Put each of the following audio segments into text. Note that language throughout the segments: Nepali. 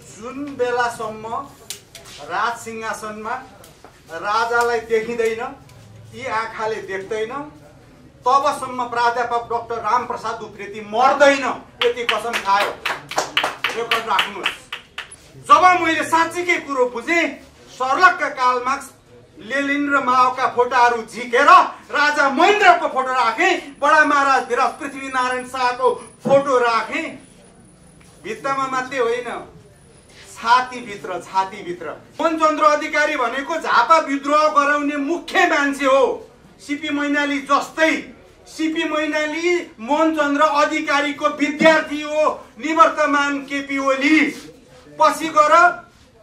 जुन बेलासम्म राज सिंहासनमा राजालाई देखिँदैन, यी आँखाले देख्दैन, तबसम्म प्राध्यापक डाक्टर रामप्रसाद उप्रेती मर्दैन। यति कसम खायो। रेकर्ड राख्नुहोस्। जब मैले साँच्चीकै कुरो बुझेँ, सर्लक्क कार्ल मार्क्स, लेनिन र माओका फोटोहरू झिकेर राजा महेन्द्रको फोटो राखेँ, बडा महाराज धिराज पृथ्वीनारायण शाहको फोटो राखेँ। भित्तामा मात्रै होइन, छातीभित्र। मोहनचन्द्र अधिकारी भनेको झापा विद्रोह गराउने मुख्य मान्छे हो। सीपी मैनाली जस्तै सीपी मैनाली मोहनचन्द्र अधिकारीको विद्यार्थी हो। निवर्तमान केपी ओली पछि गएर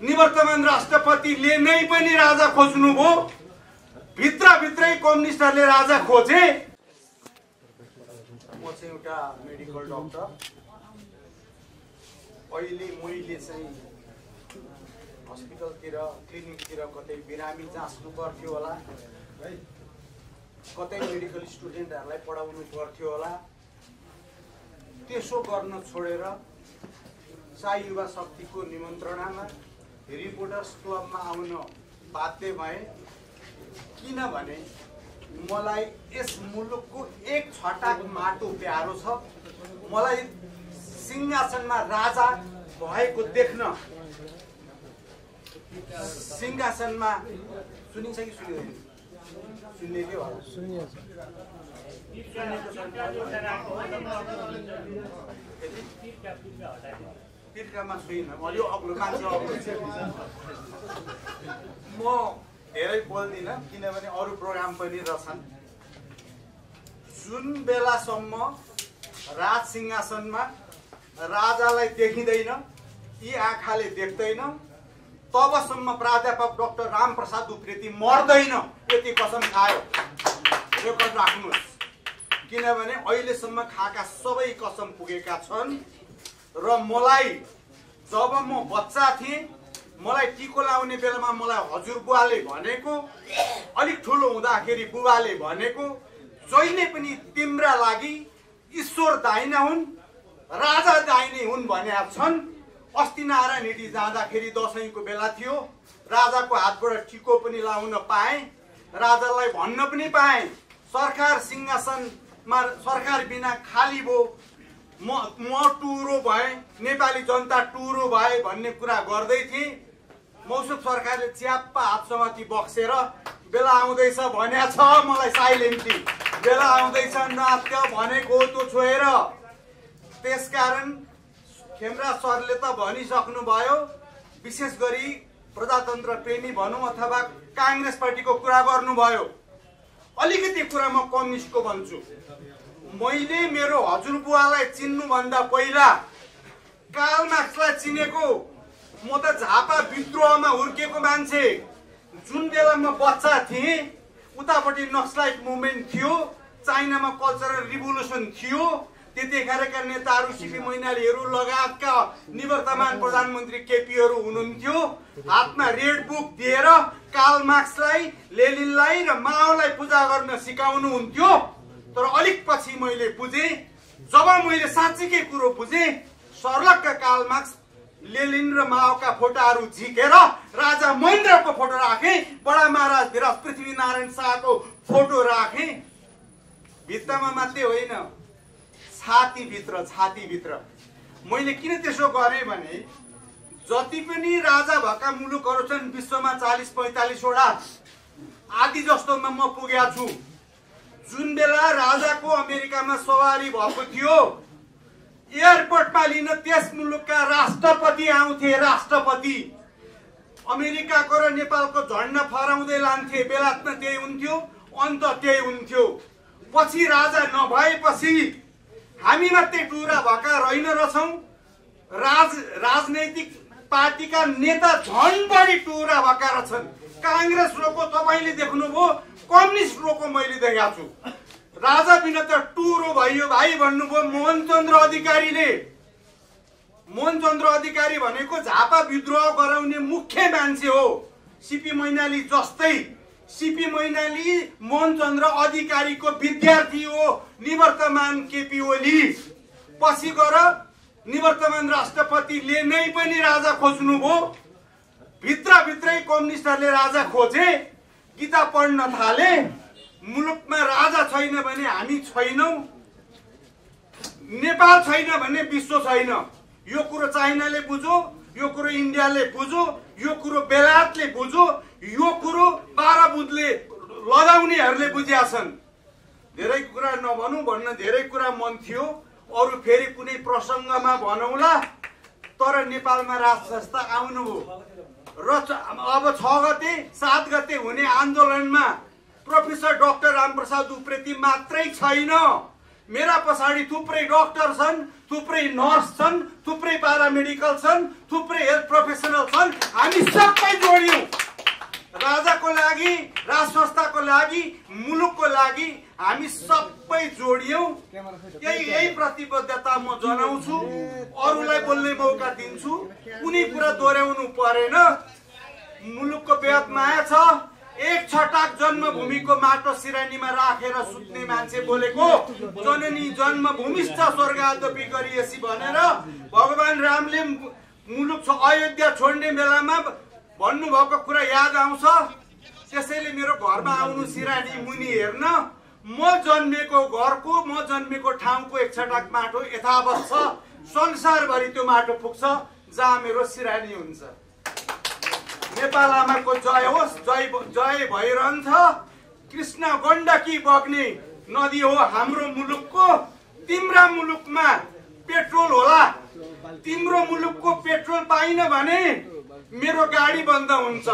निवर्तमान राष्ट्रपतिले नै पनि राजा खोज्नुभयो। भित्रै कम्युनिस्टहरूले राजा खोजे। म चाहिँ एउटा मेडिकल डाक्टर। अहिले मैले चाहिँ हस्पिटलतिर क्लिनिकतिर कतै बिरामी जाँच्नु पर्थ्यो होला, कतै मेडिकल स्टुडेन्टहरूलाई पढाउनु पर्थ्यो होला। त्यसो गर्न छोडेर साई युवा शक्तिको निमन्त्रणामा रिपोर्टर्स क्लबमा आउन बाध्य भएँ। किनभने मलाई यस मुलुकको एक छटाक माटो प्यारो छ। मलाई सिंहासनमा राजा भएको देख्न, सिंहासनमा सुनिन्छ कि सुनिँदैन? सुन्ने के होला? तिर्कामा छुइनँ म, यो अग्लो मान्छे अग्लो। म धेरै बोल्दिनँ किनभने अरू प्रोग्राम पनि रहेछन्। जुन बेलासम्म राज सिंहासनमा राजालाई देखिँदैन, यी आँखाले देख्दैन, तबसम्म प्राध्यापक डाक्टर रामप्रसाद उप्रेती मर्दैन। यति कसम खायो। रेकर्ड राख्नुहोस्। किनभने अहिलेसम्म खाएका सबै कसम पुगेका छन्। र मलाई जब म बच्चा थिएँ, मलाई टिको लाउने बेलामा मलाई हजुरबुवाले भनेको, अलिक ठुलो हुँदाखेरि बुबाले भनेको, जहिले पनि तिम्रा लागि ईश्वर दाहिना हुन्, राजा दाहिने हुन् भनेका छन्। अस्ति नारायण हिटी जाँदाखेरि दसैँको बेला थियो, राजाको हातबाट टिको पनि लाउन पाएँ, राजालाई भन्न पनि पाएँ सरकार सिंहासनमा सरकार बिना खाली भयो, म टुरो भएँ, नेपाली जनता टुरो भए भन्ने कुरा गर्दै थिएँ। मौसुफ सरकारले च्याप्पा हात समाती बक्सेर बेला आउँदैछ भनेको छ मलाई साइलेन्टली, बेला आउँदैछ नाच्य भनेको त्यो छोएर। त्यसकारण खेमरा सरले त भनिसक्नु भयो, विशेष गरी प्रजातन्त्र प्रेमी भनौँ अथवा काङ्ग्रेस पार्टीको कुरा गर्नुभयो। अलिकति कुरा म कम्युनिस्टको भन्छु। मैले मेरो हजुरबुवालाई चिन्नुभन्दा पहिला कार्ल मार्क्सलाई चिनेको। म त झापा विद्रोहमा हुर्केको मान्छे। जुन बेला म बच्चा थिएँ, उतापट्टि नक्सलाइट मुभमेन्ट थियो, चाइनामा कल्चरल रिभोल्युसन थियो। त्यतिखेरका नेताहरू सीपी मैनालीहरू लगायतका निवर्तमान प्रधानमन्त्री केपीहरू हुनुहुन्थ्यो। हातमा रेड बुक दिएर कार्ल मार्क्सलाई, लेनिनलाई र माओलाई पूजा गर्न सिकाउनुहुन्थ्यो। तर अलिक पछि मैले बुझेँ, जब मैले साँच्चीकै कुरो बुझेँ, सर्लक्क कार्ल मार्क्स, लेनिन र माओका फोटोहरू झिकेर राजा महेन्द्रको फोटो राखेँ, बडा महाराज धिराज पृथ्वीनारायण शाहको फोटो राखेँ। भित्तामा मात्रै होइन, छातीभित्र। मैले किन त्यसो गरेँ भने जति पनि राजा भएका मुलुकहरू छन् विश्वमा 40-45 वटा, आदि जस्तोमा म पुगेको छु। जुन बेला राजाको अमेरिकामा सवारी भएको थियो, एयरपोर्टमा लिन त्यस मुलुकका राष्ट्रपति आउँथे। राष्ट्रपति अमेरिकाको र नेपालको झन्डा फहराउँदै लान्थे। बेलायतमा त्यही हुन्थ्यो, अन्त त्यही हुन्थ्यो। पछि राजा नभएपछि हामी मात्रै टुरा भएका रहेन रहेछौँ। राजनैतिक पार्टीका नेता झन् बढी टुरा भएका रहेछन्। काङ्ग्रेस रोको तपाईँले देख्नुभयो, कम्युनिस्ट रोको मैले देखाएको छु। राजा बिना त टुरो भयो भाइ भन्नुभयो मोहनचन्द्र अधिकारीले। मोहनचन्द्र अधिकारी भनेको झापा विद्रोह गराउने मुख्य मान्छे हो। सीपी मैनाली जस्तै सीपी मैनाली मोहनचन्द्र अधिकारीको विद्यार्थी हो। निवर्तमान केपी ओली पछि गएर निवर्तमान राष्ट्रपतिले नै पनि राजा खोज्नुभयो, भित्रभित्रै कम्युनिस्टहरूले राजा खोजे, गीता पढ्न थाले। मुलुकमा राजा छैन भने हामी छैनौं, नेपाल छैन भने विश्व छैन। यो कुरो चाइनाले बुझ्यो, यो कुरो इन्डियाले बुझ्यो, यो कुरो बेलायतले बुझ्यो, यो कुरो 12 बुँदले लगाउनेहरूले बुझ्या छन्। धेरै कुरा नभनौं भन्न धेरै कुरा मन थियो, अरु फेरि कुनै प्रसङ्गमा भनौला। तर नेपालमा राज संस्था आउनुभयो र अब 6 गते 7 गते हुने आन्दोलनमा प्रोफेसर डाक्टर रामप्रसाद उप्रेती मात्रै छैन। मेरा पछाडि थुप्रै डाक्टर छन्, थुप्रै नर्स छन्, थुप्रै प्यारामेडिकल छन्, थुप्रै हेल्थ प्रोफेसनल छन्। हामी सबै जोडियौं राजाको लागि, राज संस्थाको लागि, मुलुकको लागि हामी सबै जोडियौं। यही प्रतिबद्धता म जनाउँछु, अरूलाई बोल्ने मौका दिन्छु। कुनै कुरा दोहोर्याउनु परेन। मुलुकको बेहद माया छ। एक छटाक जन्मभूमिको माटो सिरानीमा राखेर सुत्ने मान्छे बोलेको, जननी जन्मभूमिस्थ स्वर्गादपि गरिएसी भनेर भगवान रामले मुलुक अयोध्या छोड्ने बेलामा भन्नुभएको कुरा याद आउँछ। त्यसैले मेरो घरमा आउनु सिरानी मुनि हेर्न। म जन्मेको घरको, म जन्मेको ठाउँको एक छटाक माटो यथावत छ। संसारभरि त्यो माटो पुग्छ जहाँ मेरो सिरानी हुन्छ। नेपाल आमाको जय होस्, जय भइरहन्छ। कृष्ण गण्डकी बग्ने नदी हो हाम्रो मुलुकको। तिम्रा मुलुकमा पेट्रोल होला, तिम्रो मुलुकको पेट्रोल पाइन भने मेरो गाडी बन्द हुन्छ।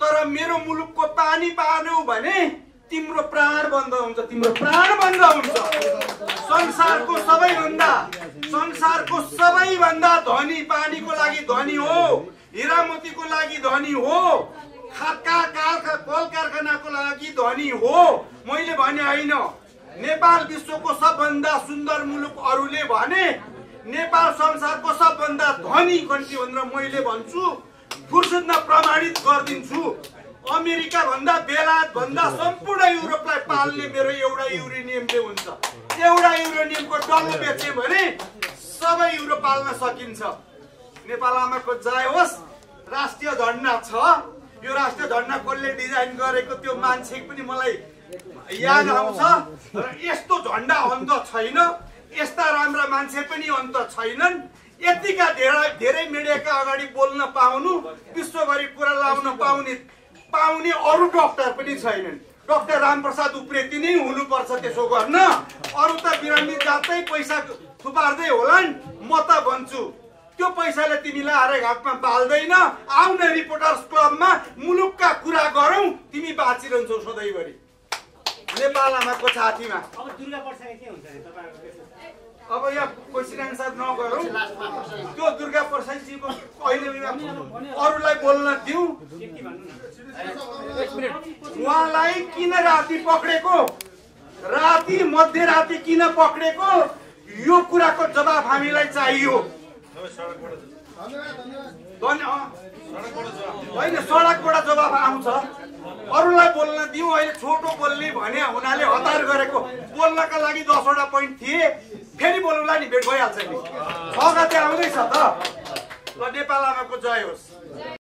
तर मेरो मुलुकको पानी पाएनौ भने तिम्रो प्राण बन्द हुन्छ, तिम्रो प्राण बन्द हुन्छ। संसारको सबैभन्दा धनी पानीको लागि धनी हो, हीरा मोतीको लागि धनी हो, कल कारखानाको लागि धनी हो। मैले भने होइन। नेपाल विश्वको सबभन्दा सुन्दर मुलुक अरूले भने, नेपाल संसारको सबभन्दा धनी कन्ट्री भनेर मैले भन्छु। फुर्सदमा प्रमाणित गरिदिन्छु। अमेरिका भन्दा, बेलायत भन्दा सम्पूर्ण युरोपलाई पाल्ने मेरो एउटा युरेनियमले हुन्छ। एउटा युरेनियमको डल्लो बेचे भने सबै युरोप पाल्न सकिन्छ। नेपाल आमाको जय होस्। राष्ट्रिय झण्डा छ। यो राष्ट्रिय झण्डा कसले डिजाइन गरेको त्यो मान्छे पनि मलाई याद आउँछ। र यस्तो झण्डा अन्त छैन, यस्ता राम्रा मान्छे पनि अन्त छैनन्। यतिका धेरै मिडियाका अगाडि बोल्न पाउनु, विश्वभरि कुरा लाउन पाउने अरू डाक्टर पनि छैनन्। डाक्टर रामप्रसाद उप्रेती नै हुनुपर्छ त्यसो गर्न। अरू त बिरामी जातै पैसा थुपार्दै होलान्। म त भन्छु त्यो पैसाले तिमीलाई हारेघाटमा बाल्दैन। आउन रिपोर्टर्स क्लबमा मुलुकका कुरा गरौँ, तिमी बाँचिरहन्छौ सधैँभरि नेपाल आमाको छातीमा। अब यहाँ क्वेसन एन्सर नगरौँ। त्यो दुर्गा प्रसादजीको अहिले अरूलाई बोल्न दिउँ। उहाँलाई किन राति पक्रेको, राति मध्यराति किन पक्रेको, यो कुराको जवाब हामीलाई चाहियो। होइन, सडकबाट जवाब आउँछ। अरूलाई बोल्न दिउँ। अहिले छोटो बोल्ने भने हुनाले हतार गरेको। बोल्नका लागि 10 वटा पोइन्ट थिए। फेरि बोल्नुलाई नि भेट भइहाल्छ नि। 6 गते आउँदैछ त। ल, नेपाल आमाको जय होस्।